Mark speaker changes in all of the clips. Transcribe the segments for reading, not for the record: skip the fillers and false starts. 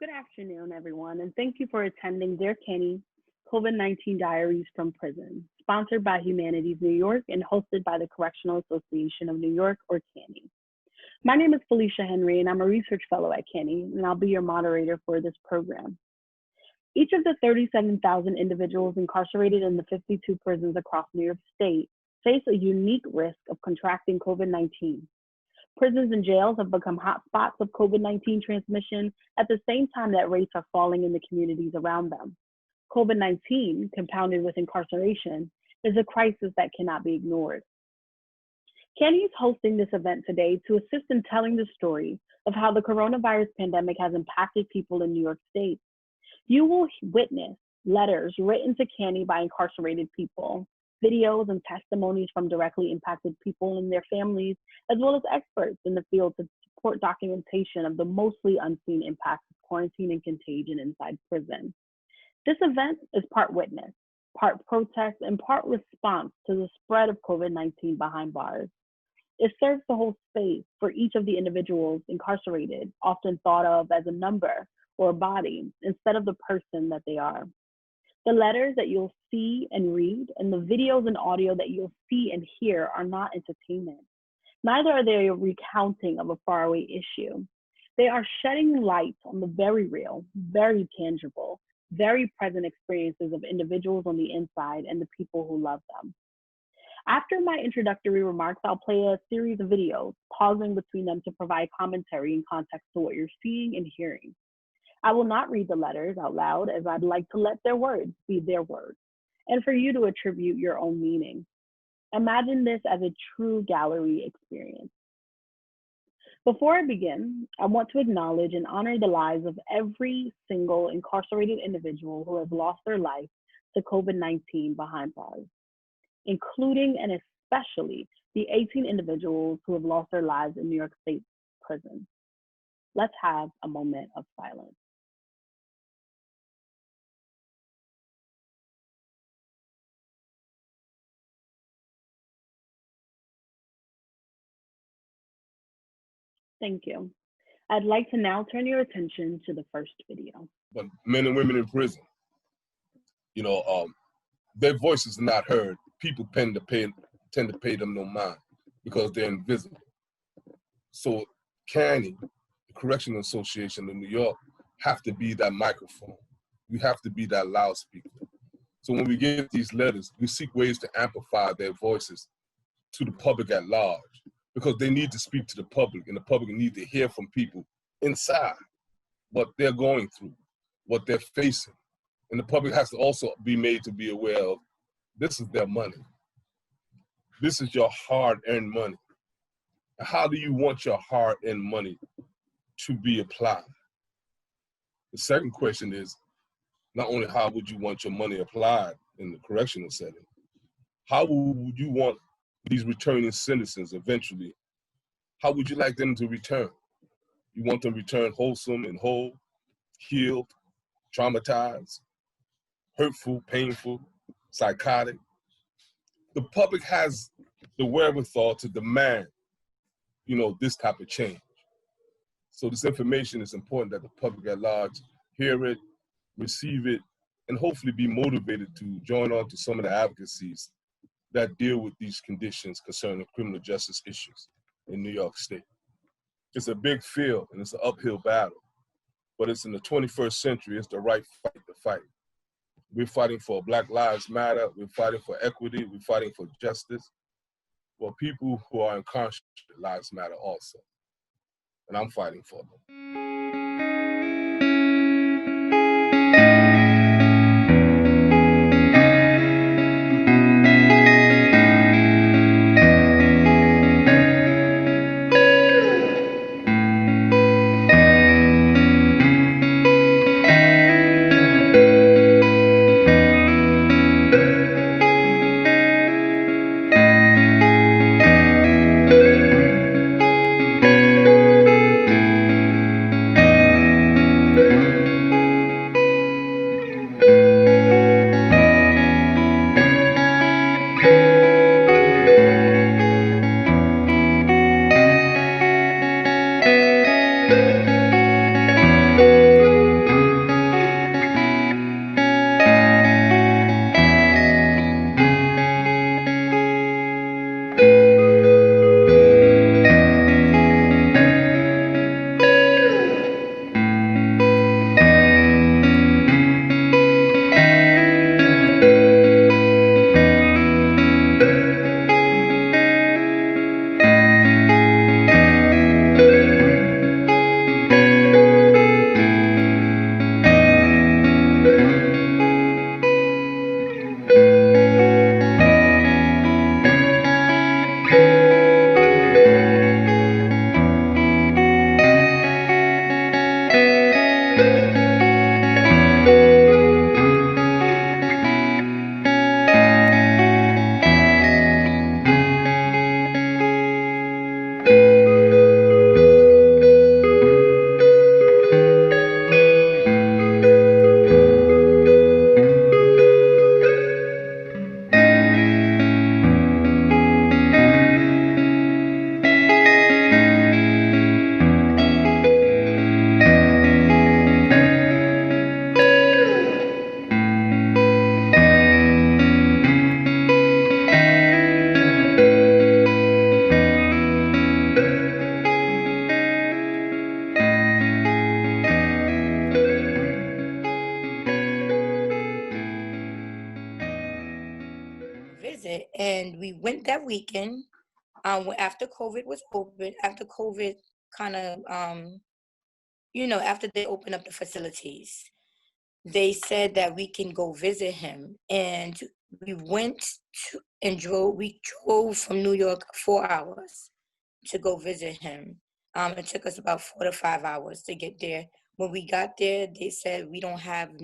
Speaker 1: Good afternoon, everyone, and thank you for attending Dear CANY COVID-19 Diaries from Prison, sponsored by Humanities New York and hosted by the Correctional Association of New York, or CANY. My name is Felicia Henry, and I'm a research fellow at CANY, and I'll be your moderator for this program. Each of the 37,000 individuals incarcerated in the 52 prisons across New York State face a unique risk of contracting COVID-19. Prisons and jails have become hotspots of COVID-19 transmission at the same time that rates are falling in the communities around them. COVID-19, compounded with incarceration, is a crisis that cannot be ignored. CANY is hosting this event today to assist in telling the story of how the coronavirus pandemic has impacted people in New York State. You will witness letters written to CANY by incarcerated people, videos and testimonies from directly impacted people and their families, as well as experts in the field to support documentation of the mostly unseen impacts of quarantine and contagion inside prison. This event is part witness, part protest, and part response to the spread of COVID-19 behind bars. It serves to hold space for each of the individuals incarcerated, often thought of as a number or a body, instead of the person that they are. The letters that you'll see and read, and the videos and audio that you'll see and hear are not entertainment. Neither are they a recounting of a faraway issue. They are shedding light on the very real, very tangible, very present experiences of individuals on the inside and the people who love them. After my introductory remarks, I'll play a series of videos, pausing between them to provide commentary and context to what you're seeing and hearing. I will not read the letters out loud, as I'd like to let their words be their words, and for you to attribute your own meaning. Imagine this as a true gallery experience. Before I begin, I want to acknowledge and honor the lives of every single incarcerated individual who has lost their life to COVID-19 behind bars, including and especially the 18 individuals who have lost their lives in New York State prison. Let's have a moment of silence. Thank you. I'd like to now turn your attention to the first video.
Speaker 2: But men and women in prison, you know, their voices are not heard. People tend to pay them no mind because they're invisible. So CANY, the Correctional Association of New York, have to be that microphone. We have to be that loudspeaker. So when we get these letters, we seek ways to amplify their voices to the public at large, because they need to speak to the public, and the public need to hear from people inside what they're going through, what they're facing. And the public has to also be made to be aware of this is their money. This is your hard-earned money. How do you want your hard-earned money to be applied? The second question is, not only how would you want your money applied in the correctional setting, how would you want these returning citizens eventually, how would you like them to return? You want them to return wholesome and whole, healed, traumatized, hurtful, painful, psychotic? The public has the wherewithal to demand, this type of change. So this information is important that the public at large hear it, receive it, and hopefully be motivated to join on to some of the advocacies that deal with these conditions concerning criminal justice issues in New York State. It's a big field and it's an uphill battle, but it's in the 21st century, it's the right fight to fight. We're fighting for Black Lives Matter, we're fighting for equity, we're fighting for justice. Well, people who are incarcerated lives matter also, and I'm fighting for them.
Speaker 3: And we went that weekend after COVID was open, after COVID kind of, after they opened up the facilities. They said that we can go visit him. And we went we drove from New York 4 hours to go visit him. It took us about 4 to 5 hours to get there. When we got there, they said we don't have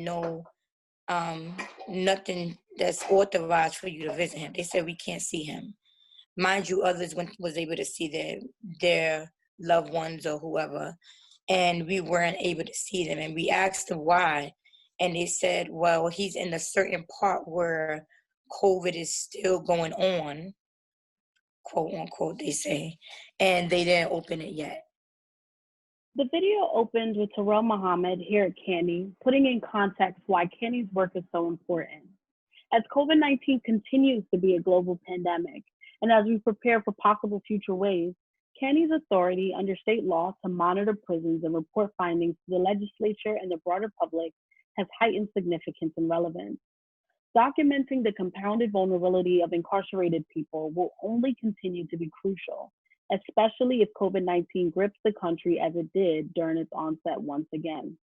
Speaker 3: nothing that's authorized for you to visit him. They said we can't see him. Mind you, others was able to see their loved ones or whoever, and we weren't able to see them. And we asked them why, and they said, well, he's in a certain part where COVID is still going on, quote unquote, they say, and they didn't open it yet.
Speaker 1: The video opened with Terrell Muhammad here at CANY, putting in context why CANY's work is so important. As COVID-19 continues to be a global pandemic, and as we prepare for possible future waves, CANY's authority under state law to monitor prisons and report findings to the legislature and the broader public has heightened significance and relevance. Documenting the compounded vulnerability of incarcerated people will only continue to be crucial, especially if COVID-19 grips the country as it did during its onset once again.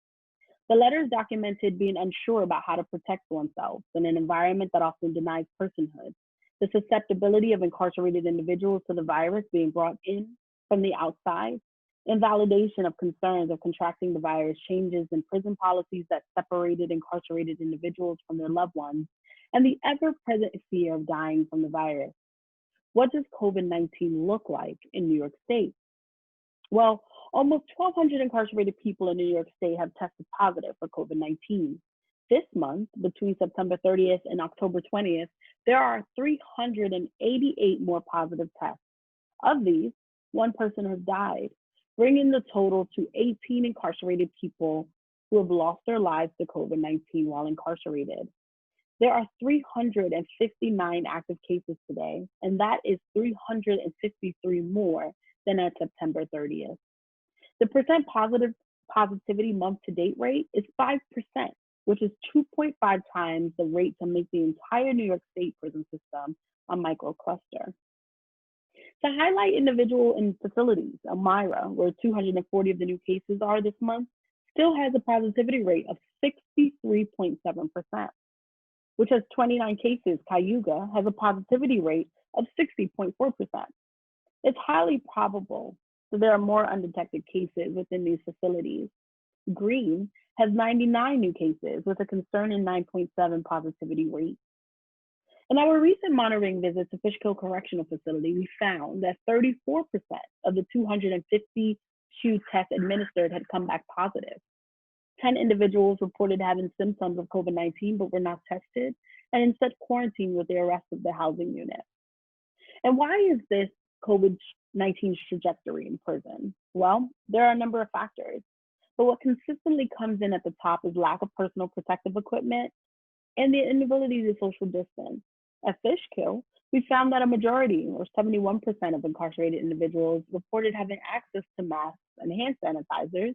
Speaker 1: The letters documented being unsure about how to protect oneself in an environment that often denies personhood, the susceptibility of incarcerated individuals to the virus being brought in from the outside, invalidation of concerns of contracting the virus, changes in prison policies that separated incarcerated individuals from their loved ones, and the ever-present fear of dying from the virus. What does COVID-19 look like in New York State? Well, almost 1,200 incarcerated people in New York State have tested positive for COVID-19. This month, between September 30th and October 20th, there are 388 more positive tests. Of these, one person has died, bringing the total to 18 incarcerated people who have lost their lives to COVID-19 while incarcerated. There are 359 active cases today, and that is 353 more than at September 30th. The percent positivity month-to-date rate is 5%, which is 2.5 times the rate to make the entire New York State prison system a microcluster. To highlight individual in facilities, Elmira, where 240 of the new cases are this month, still has a positivity rate of 63.7%, which has 29 cases. Cayuga has a positivity rate of 60.4%. It's highly probable that there are more undetected cases within these facilities. Green has 99 new cases with a concerning 9.7 positivity rate. In our recent monitoring visit to Fishkill Correctional Facility, we found that 34% of the 252 tests administered had come back positive. 10 individuals reported having symptoms of COVID-19 but were not tested and instead quarantined with their rest of the housing unit. And why is this COVID-19's trajectory in prison? Well, there are a number of factors, but what consistently comes in at the top is lack of personal protective equipment and the inability to social distance. At Fishkill, we found that a majority, or 71% of incarcerated individuals reported having access to masks and hand sanitizers,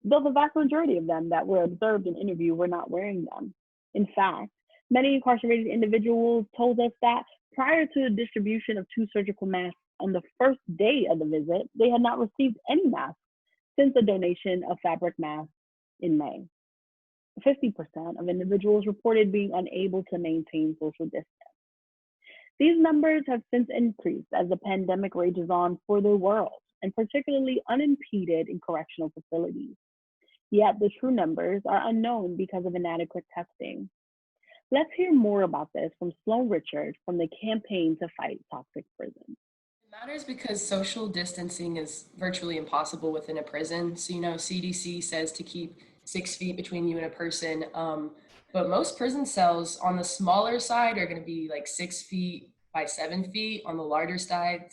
Speaker 1: though the vast majority of them that were observed in interview were not wearing them. In fact, many incarcerated individuals told us that prior to the distribution of 2 surgical masks on the first day of the visit, they had not received any masks since the donation of fabric masks in May. 50% of individuals reported being unable to maintain social distance. These numbers have since increased as the pandemic rages on for the world, and particularly unimpeded in correctional facilities. Yet the true numbers are unknown because of inadequate testing. Let's hear more about this from Sloan Richard from the Campaign to Fight Toxic Prisons.
Speaker 4: It matters because social distancing is virtually impossible within a prison. So, CDC says to keep 6 feet between you and a person. But most prison cells on the smaller side are going to be like 6 feet by 7 feet. On the larger side,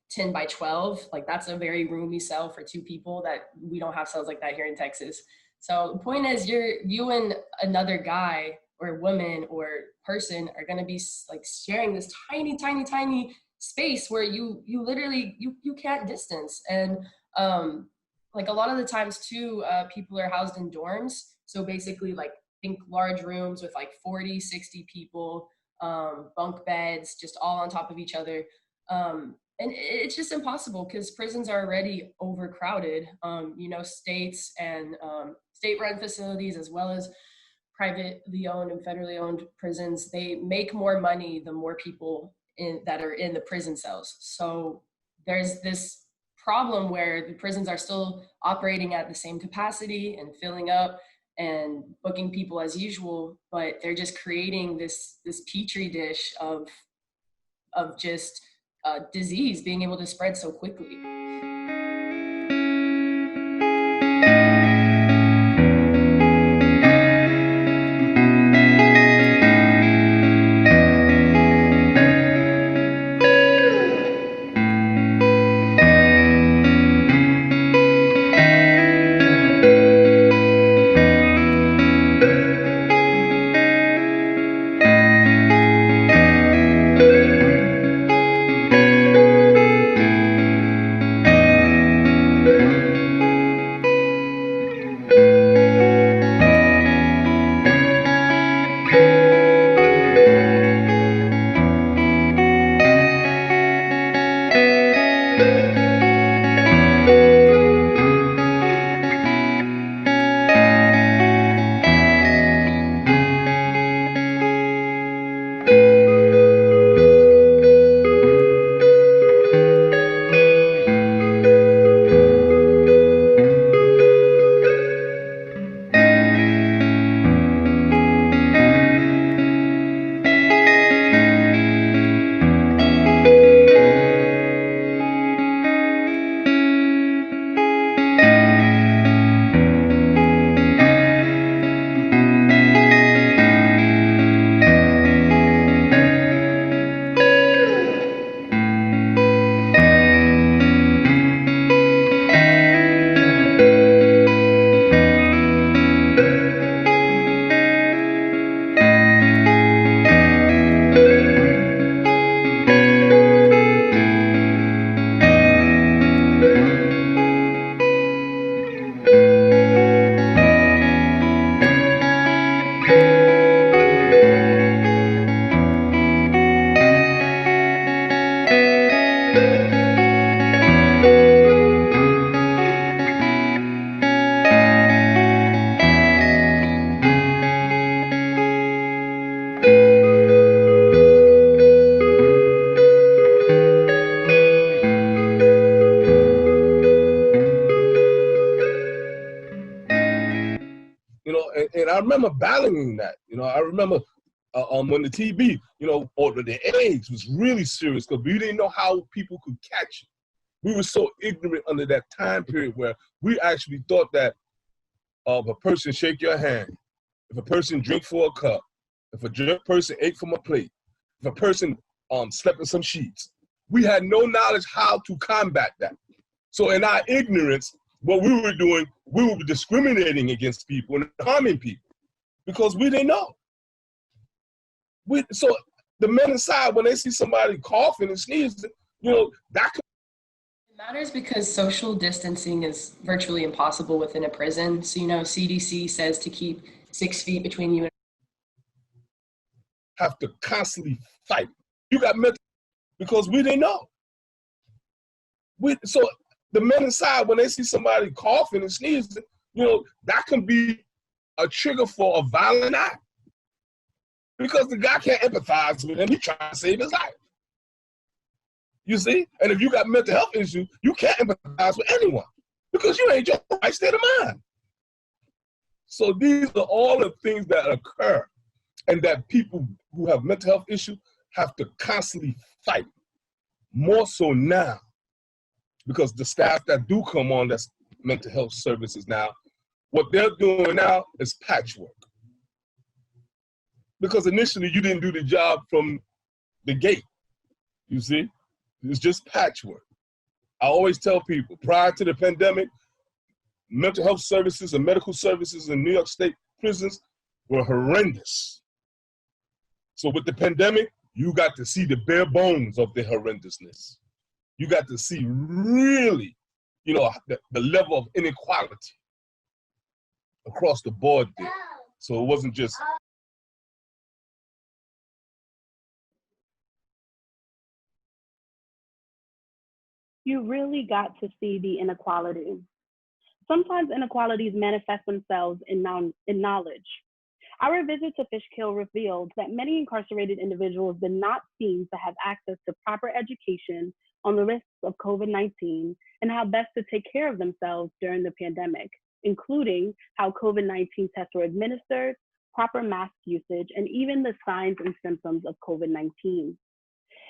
Speaker 4: 10 by 12. Like that's a very roomy cell for 2 people that we don't have cells like that here in Texas. So the point is you and another guy or woman or person are going to be like sharing this tiny, tiny, tiny space where you literally, you can't distance. And like a lot of the times too, people are housed in dorms. So basically like think large rooms with like 40, 60 people. bunk beds, just all on top of each other. And it's just impossible because prisons are already overcrowded. States and state-run facilities, as well as privately owned and federally owned prisons, they make more money the more people that are in the prison cells. So there's this problem where the prisons are still operating at the same capacity and filling up and booking people as usual, but they're just creating this petri dish of just disease being able to spread so quickly.
Speaker 2: And I remember battling that. I remember when the TB, or the AIDS was really serious because we didn't know how people could catch it. We were so ignorant under that time period where we actually thought that if a person shake your hand, if a person drink from a cup, if a person ate from a plate, if a person slept in some sheets, we had no knowledge how to combat that. So in our ignorance, what we were doing, we were discriminating against people and harming people because we didn't know. So the men inside, when they see somebody coughing and sneezing, that could.
Speaker 4: It matters because social distancing is virtually impossible within a prison. So, CDC says to keep 6 feet between you and
Speaker 2: have to constantly fight. You got mental because we didn't know. So the men inside, when they see somebody coughing and sneezing, that can be a trigger for a violent act. Because the guy can't empathize with him, he's trying to save his life. You see? And if you got mental health issues, you can't empathize with anyone because you ain't your right state of mind. So these are all the things that occur and that people who have mental health issues have to constantly fight. More so now, because the staff that do come on that's mental health services now, what they're doing now is patchwork. Because initially you didn't do the job from the gate, you see? It's just patchwork. I always tell people, prior to the pandemic, mental health services and medical services in New York State prisons were horrendous. So with the pandemic, you got to see the bare bones of the horrendousness. You got to see really, the level of inequality across the board there. So it wasn't just
Speaker 1: you really got to see the inequality. Sometimes inequalities manifest themselves in knowledge. Our visit to Fishkill revealed that many incarcerated individuals did not seem to have access to proper education on the risks of COVID-19 and how best to take care of themselves during the pandemic, including how COVID-19 tests were administered, proper mask usage, and even the signs and symptoms of COVID-19.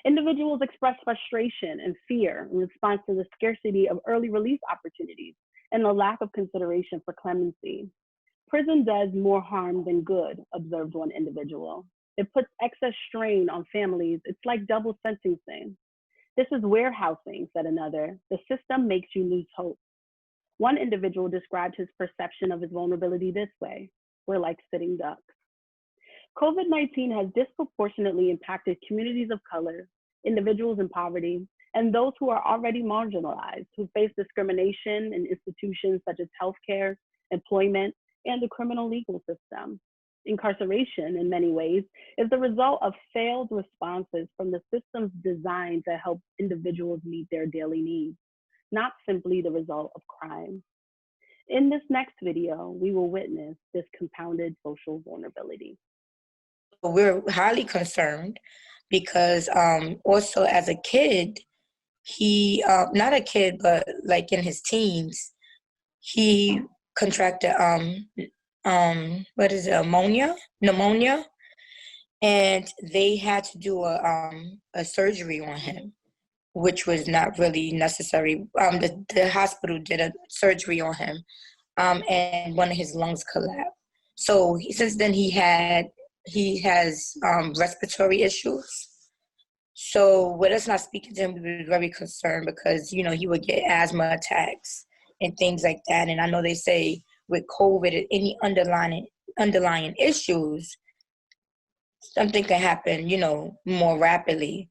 Speaker 1: Individuals expressed frustration and fear in response to the scarcity of early release opportunities and the lack of consideration for clemency. Prison does more harm than good, observed one individual. It puts excess strain on families. It's like double sentencing. This is warehousing, said another. The system makes you lose hope. One individual described his perception of his vulnerability this way: we're like sitting ducks. COVID-19 has disproportionately impacted communities of color, individuals in poverty, and those who are already marginalized, who face discrimination in institutions such as healthcare, employment, and the criminal legal system. Incarceration, in many ways, is the result of failed responses from the systems designed to help individuals meet their daily needs, not simply the result of crime. In this next video, we will witness this compounded social vulnerability.
Speaker 3: We're highly concerned because also as a kid, he, not a kid, but like in his teens, he contracted pneumonia, and they had to do a surgery on him, which was not really necessary. The hospital did a surgery on him, and one of his lungs collapsed. So since then he has respiratory issues. So with us not speaking to him, we were very concerned because, he would get asthma attacks and things like that. And I know they say with COVID and any underlying issues, something can happen, more rapidly.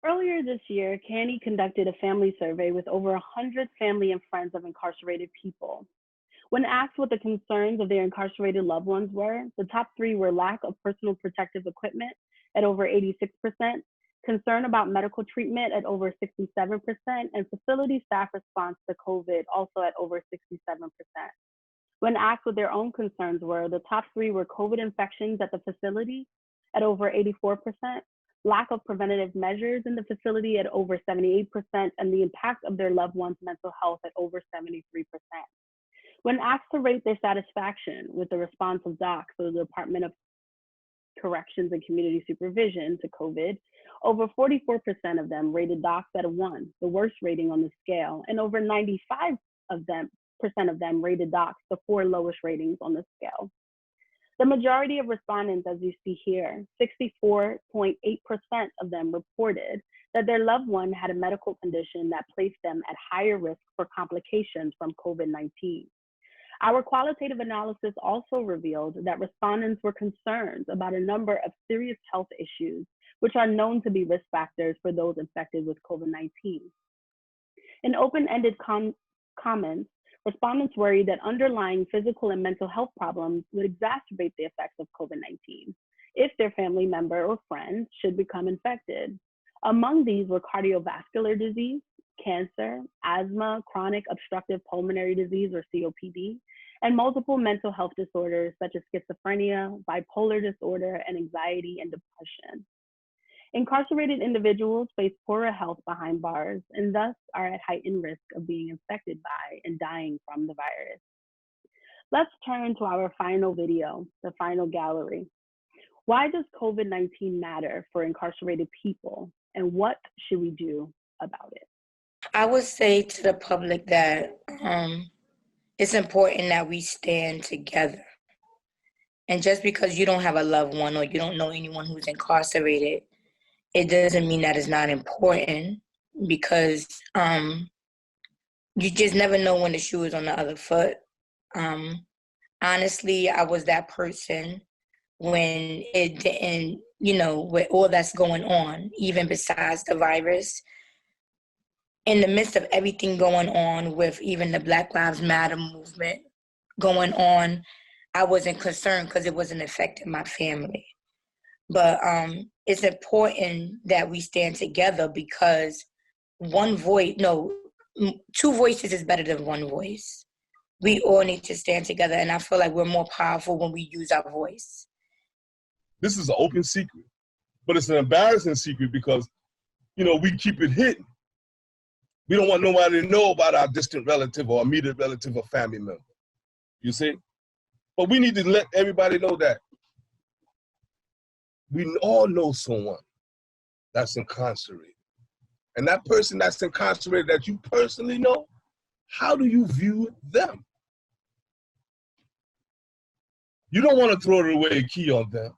Speaker 1: Earlier this year, CANY conducted a family survey with over 100 family and friends of incarcerated people. When asked what the concerns of their incarcerated loved ones were, the top three were lack of personal protective equipment at over 86%, concern about medical treatment at over 67%, and facility staff response to COVID also at over 67%. When asked what their own concerns were, the top three were COVID infections at the facility at over 84%, lack of preventative measures in the facility at over 78%, and the impact of their loved one's mental health at over 73%. When asked to rate their satisfaction with the response of docs of the Department of Corrections and Community Supervision to COVID, over 44% of them rated docs at a 1, the worst rating on the scale, and over 95% of them rated docs the 4 lowest ratings on the scale. The majority of respondents, as you see here, 64.8% of them reported that their loved one had a medical condition that placed them at higher risk for complications from COVID-19. Our qualitative analysis also revealed that respondents were concerned about a number of serious health issues, which are known to be risk factors for those infected with COVID-19. In open-ended comments, respondents worried that underlying physical and mental health problems would exacerbate the effects of COVID-19 if their family member or friend should become infected. Among these were cardiovascular disease, cancer, asthma, chronic obstructive pulmonary disease or COPD, and multiple mental health disorders such as schizophrenia, bipolar disorder, and anxiety and depression. Incarcerated individuals face poorer health behind bars and thus are at heightened risk of being infected by and dying from the virus. Let's turn to our final video, the final gallery. Why does COVID-19 matter for incarcerated people, and what should we do about it?
Speaker 3: I would say to the public that it's important that we stand together. And just because you don't have a loved one or you don't know anyone who's incarcerated, it doesn't mean that it's not important, because you just never know when the shoe is on the other foot. Honestly, I was that person when it didn't, with all that's going on, even besides the virus. In the midst of everything going on with even the Black Lives Matter movement going on, I wasn't concerned because it wasn't affecting my family. But it's important that we stand together, because two voices is better than one voice. We all need to stand together, and I feel like we're more powerful when we use our voice.
Speaker 2: This is an open secret, but it's an embarrassing secret because, we keep it hidden. We don't want nobody to know about our distant relative or immediate relative or family member, you see? But we need to let everybody know that we all know someone that's incarcerated. And that person that's incarcerated that you personally know, how do you view them? You don't want to throw it away and key on them.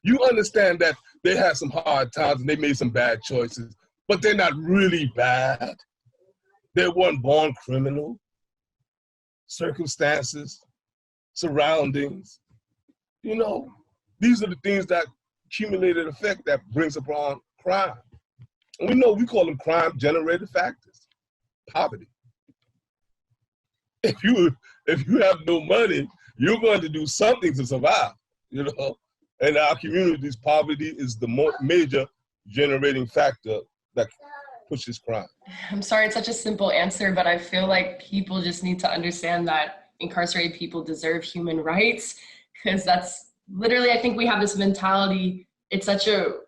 Speaker 2: You understand that they had some hard times and they made some bad choices, but they're not really bad. They weren't born criminal. Circumstances, surroundings, these are the things that accumulated effect that brings upon crime. And we call them crime-generated factors. Poverty. If you have no money, you're going to do something to survive, And our communities, poverty is the major generating factor that pushes crime.
Speaker 4: I'm sorry, it's such a simple answer, but I feel like people just need to understand that incarcerated people deserve human rights, because that's literally, I think we have this mentality.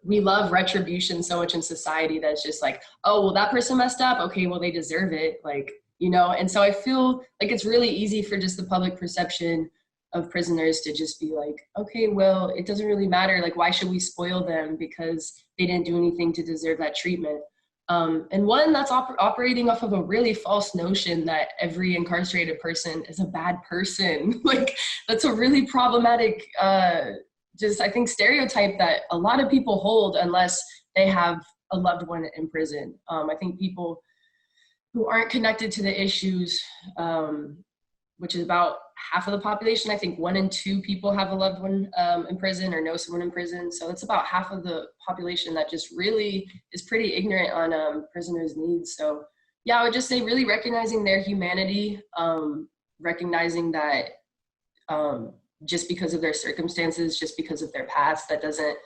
Speaker 4: We love retribution so much in society that's just like, oh, well, that person messed up. Okay, well, they deserve it. And so I feel like it's really easy for just the public perception of prisoners to just be like, okay, well, it doesn't really matter. Why should we spoil them because they didn't do anything to deserve that treatment? And one, that's operating off of a really false notion that every incarcerated person is a bad person. That's a really problematic, I think, stereotype that a lot of people hold unless they have a loved one in prison. I think people who aren't connected to the issues, which is about half of the population. I think 1 in 2 people have a loved one in prison or know someone in prison. So it's about half of the population that just really is pretty ignorant on prisoners' needs. So yeah, I would just say really recognizing their humanity, recognizing that just because of their circumstances, just because of their past, that doesn't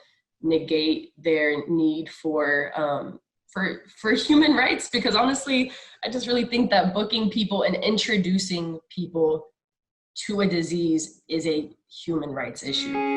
Speaker 4: negate their need for human rights. Because honestly, I just really think that booking people and introducing people to a disease is a human rights issue.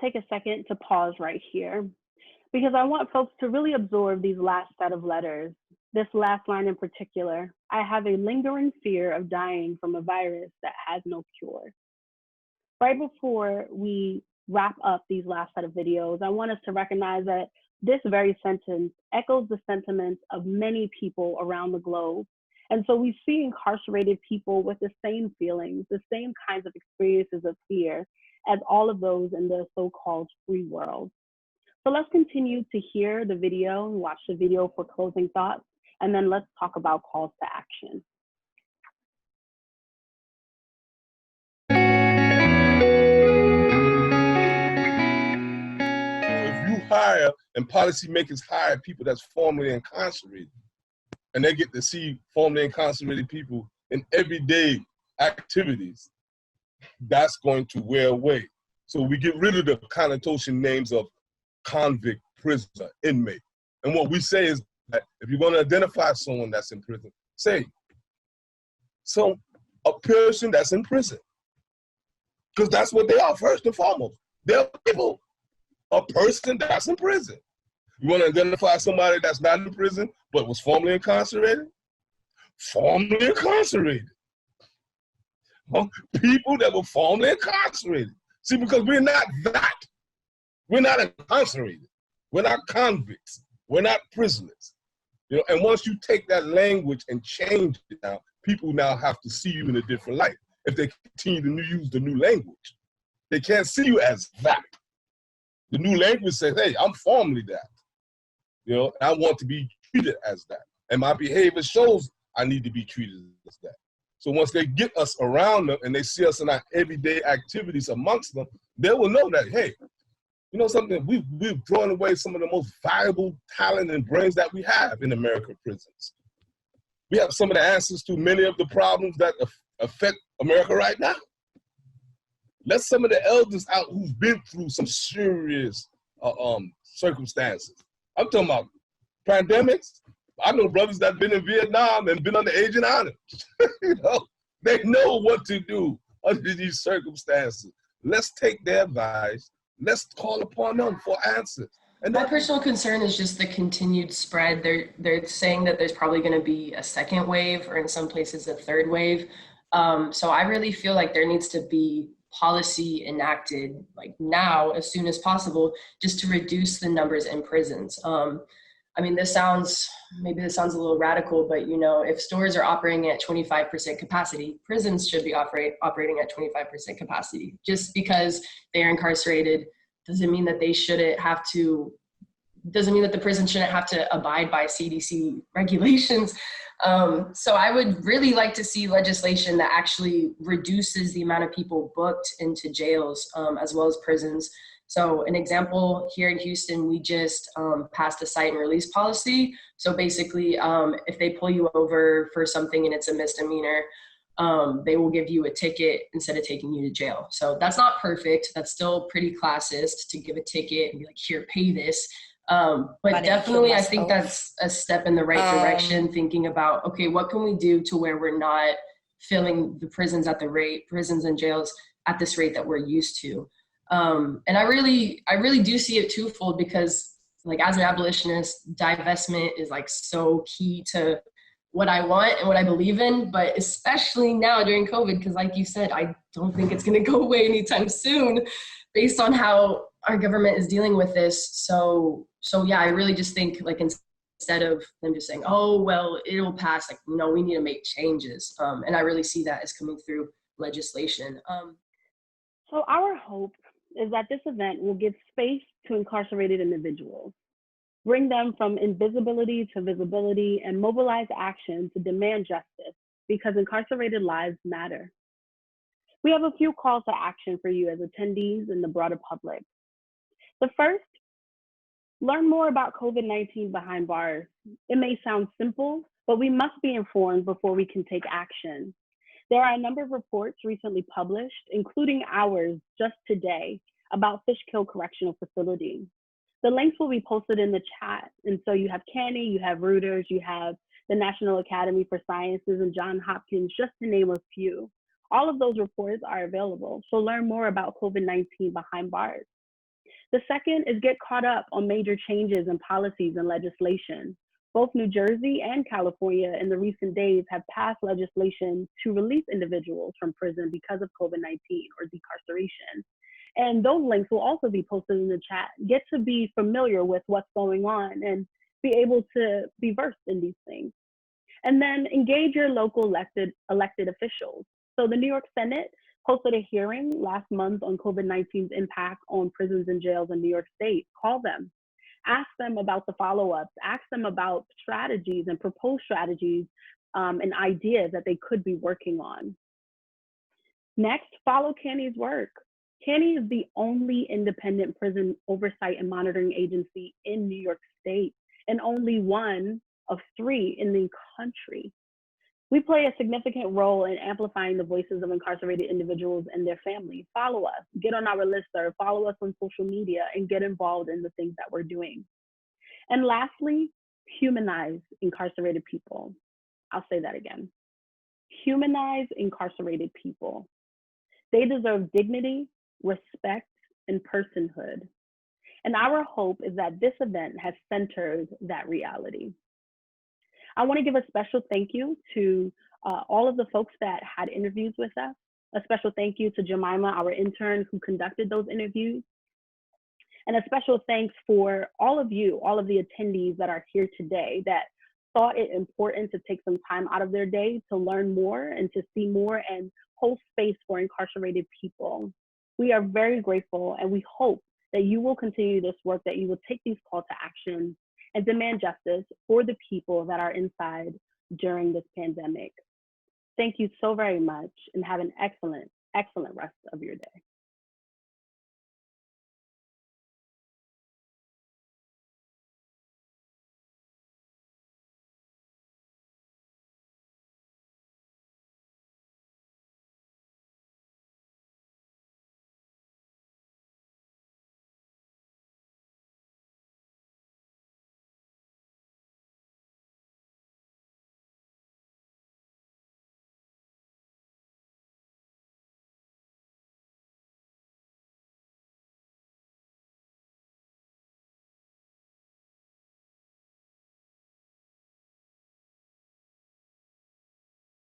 Speaker 1: Take a second to pause right here because I want folks to really absorb these last set of letters. This last line in particular, I have a lingering fear of dying from a virus that has no cure. Right before we wrap up these last set of videos, I want us to recognize that this very sentence echoes the sentiments of many people around the globe. And so we see incarcerated people with the same feelings, the same kinds of experiences of fear as all of those in the so-called free world. So let's continue to hear the video and watch the video for closing thoughts, and then let's talk about calls to action.
Speaker 2: So if you hire and policymakers hire people that's formerly incarcerated, and they get to see formerly incarcerated people in everyday activities, that's going to wear away. So we get rid of the connotation names of convict, prisoner, inmate. And what we say is that if you're going to identify someone that's in prison, say, so a person that's in prison. Because that's what they are, first and foremost. They're people, a person that's in prison. You want to identify somebody that's not in prison, but was formerly incarcerated? Formerly incarcerated. People that were formerly incarcerated. See, because we're not that. We're not incarcerated. We're not convicts. We're not prisoners. You know, and once you take that language and change it now, people now have to see you in a different light. If they continue to use the new language, they can't see you as that. The new language says, hey, I'm formerly that. You know, I want to be treated as that. And my behavior shows I need to be treated as that. So once they get us around them and they see us in our everyday activities amongst them, they will know that, hey, you know something, we've drawn away some of the most valuable talent and brains that we have in American prisons. We have some of the answers to many of the problems that affect America right now. Let some of the elders out who've been through some serious circumstances I'm talking about pandemics. I know brothers that been in Vietnam and been on the Agent Island. You know, they know what to do under these circumstances. Let's take their advice. Let's call upon them for answers. And
Speaker 4: my personal concern is just the continued spread. They're saying that there's probably going to be a second wave, or in some places a third wave. So I really feel like there needs to be policy enacted like now, as soon as possible, just to reduce the numbers in prisons. I mean, maybe this sounds a little radical, but you know, if stores are operating at 25% capacity, prisons should be operating at 25% capacity. Just because they're incarcerated doesn't mean that doesn't mean that the prison shouldn't have to abide by CDC regulations. So I would really like to see legislation that actually reduces the amount of people booked into jails, as well as prisons. So an example, here in Houston, we just passed a cite and release policy. So basically, if they pull you over for something and it's a misdemeanor, they will give you a ticket instead of taking you to jail. So that's not perfect. That's still pretty classist to give a ticket and be like, here, pay this. But definitely, I think that's a step in the right direction, thinking about, okay, what can we do to where we're not filling the prisons and jails at this rate that we're used to. And I really do see it twofold, because like as an abolitionist, divestment is like so key to what I want and what I believe in, but especially now during COVID, because like you said, I don't think it's going to go away anytime soon based on how our government is dealing with this. So yeah, I really just think like instead of them just saying, oh, well, it'll pass, like, no, we need to make changes. And I really see that as coming through legislation.
Speaker 1: So our hope is that this event will give space to incarcerated individuals, bring them from invisibility to visibility, and mobilize action to demand justice, because incarcerated lives matter. We have a few calls to action for you as attendees and the broader public. The first, learn more about COVID-19 behind bars. It may sound simple, but we must be informed before we can take action. There are a number of reports recently published, including ours just today, about Fishkill Correctional Facility. The links will be posted in the chat. And so you have CANY, you have Reuters, you have the National Academy for Sciences and Johns Hopkins, just to name a few. All of those reports are available. So learn more about COVID-19 behind bars. The second is get caught up on major changes in policies and legislation. Both New Jersey and California in the recent days have passed legislation to release individuals from prison because of COVID-19 or decarceration. And those links will also be posted in the chat. Get to be familiar with what's going on and be able to be versed in these things. And then engage your local elected officials. So the New York Senate hosted a hearing last month on COVID-19's impact on prisons and jails in New York State. Call them. Ask them about the follow-ups. Ask them about strategies and proposed strategies and ideas that they could be working on. Next, follow CANY's work. CANY is the only independent prison oversight and monitoring agency in New York State, and only one of 3 in the country. We play a significant role in amplifying the voices of incarcerated individuals and their families. Follow us, get on our listserv, follow us on social media, and get involved in the things that we're doing. And lastly, humanize incarcerated people. I'll say that again. Humanize incarcerated people. They deserve dignity, respect, and personhood. And our hope is that this event has centered that reality. I want to give a special thank you to all of the folks that had interviews with us. A special thank you to Jemima, our intern, who conducted those interviews. And a special thanks for all of you, all of the attendees that are here today that thought it important to take some time out of their day to learn more and to see more and hold space for incarcerated people. We are very grateful, and we hope that you will continue this work, that you will take these calls to action and demand justice for the people that are inside during this pandemic. Thank you so very much, and have an excellent, excellent rest of your day.